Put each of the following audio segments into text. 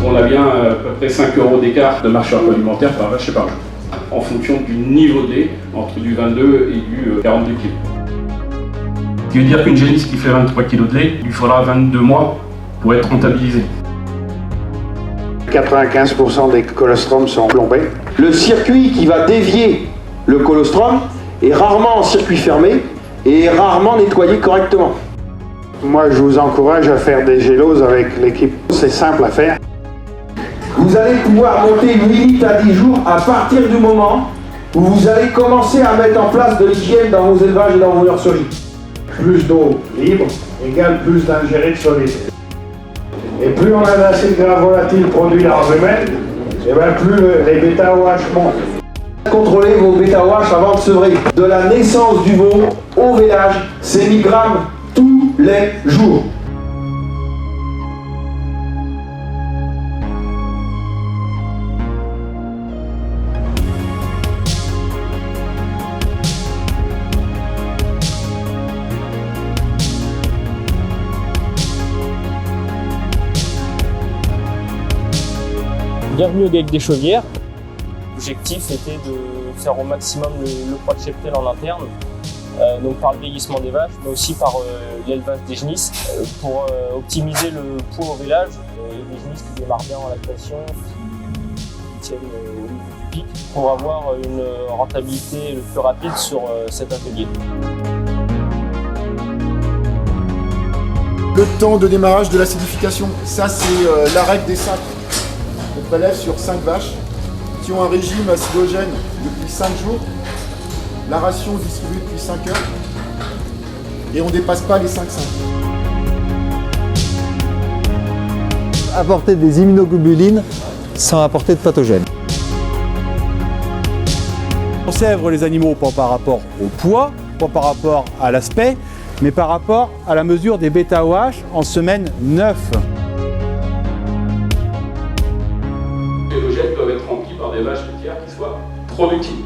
On a bien à peu près 5 € d'écart de marché agroalimentaire par vache et par jour, en fonction du niveau de lait, entre du 22 et du 42 kg. Ce qui veut dire qu'une génisse qui fait 23 kg de lait, il lui faudra 22 mois pour être rentabilisée. 95% des colostrums sont plombés. Le circuit qui va dévier le colostrum est rarement en circuit fermé et est rarement nettoyé correctement. Moi, je vous encourage à faire des géloses avec l'équipe. C'est simple à faire. Vous allez pouvoir monter 8 litres à 10 jours à partir du moment où vous allez commencer à mettre en place de l'hygiène dans vos élevages et dans vos nurseries. Plus d'eau libre égale plus d'ingérés de solides. Et plus on a d'acide gras volatile produit dans les humaines, et bien plus les bêta-OH montent. Contrôlez vos bêta-OH avant de sevrer. De la naissance du veau au vélage, c'est 1000 grammes tous les jours. Bienvenue au GAEC des Chauvières. L'objectif était de faire au maximum le poids de cheptel en interne, donc par le vieillissement des vaches, mais aussi par l'élevage des genisses, pour optimiser le poids au vélage. Les genisses qui démarrent bien en lactation, qui tiennent au niveau du pic, pour avoir une rentabilité le plus rapide sur cet atelier. Le temps de démarrage de l'acidification, ça c'est la règle des 5. On prélève sur 5 vaches qui ont un régime acidogène depuis 5 jours, la ration distribuée depuis 5 heures, et on ne dépasse pas les 5,5. Apporter des immunoglobulines sans apporter de pathogènes. On sèvre les animaux pas par rapport au poids, pas par rapport à l'aspect, mais par rapport à la mesure des bêta-OH en semaine 9. Les logettes peuvent être remplies par des vaches laitières qui soient productives.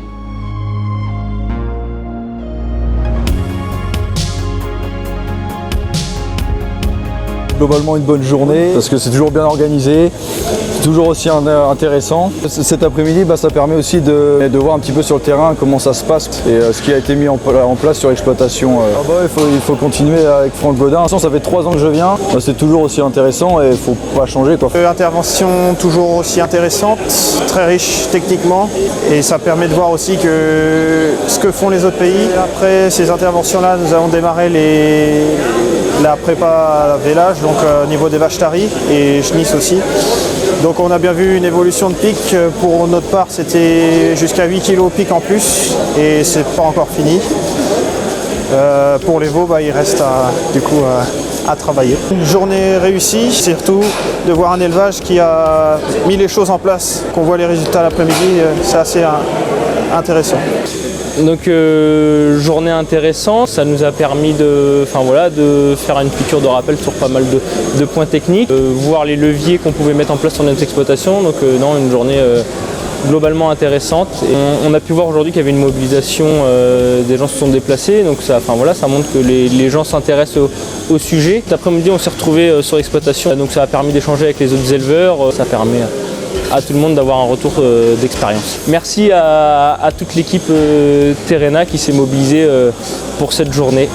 Globalement une bonne journée parce que c'est toujours bien organisé, toujours aussi intéressant. Cet après-midi, ça permet aussi de voir un petit peu sur le terrain comment ça se passe et ce qui a été mis en place sur l'exploitation. Il faut continuer avec Franck Godin. Ça fait 3 ans que je viens, c'est toujours aussi intéressant et il ne faut pas changer, quoi. Intervention toujours aussi intéressante, très riche techniquement, et ça permet de voir aussi que ce que font les autres pays. Après ces interventions-là, nous avons démarré la prépa vélage, donc au niveau des vaches taries et genisses aussi. Donc on a bien vu une évolution de pic. Pour notre part, c'était jusqu'à 8 kg au pic en plus, et c'est pas encore fini. Pour les veaux, il reste à travailler. Une journée réussie, surtout de voir un élevage qui a mis les choses en place, qu'on voit les résultats l'après-midi, c'est assez intéressant. Donc journée intéressante, ça nous a permis de faire une piqûre de rappel sur pas mal de points techniques, voir les leviers qu'on pouvait mettre en place sur notre exploitation. Donc une journée globalement intéressante. Et on a pu voir aujourd'hui qu'il y avait une mobilisation, des gens se sont déplacés, donc ça montre que les gens s'intéressent au sujet. Cet après-midi on s'est retrouvés sur l'exploitation, donc ça a permis d'échanger avec les autres éleveurs, ça permet à tout le monde d'avoir un retour d'expérience. Merci à toute l'équipe Terrena qui s'est mobilisée pour cette journée.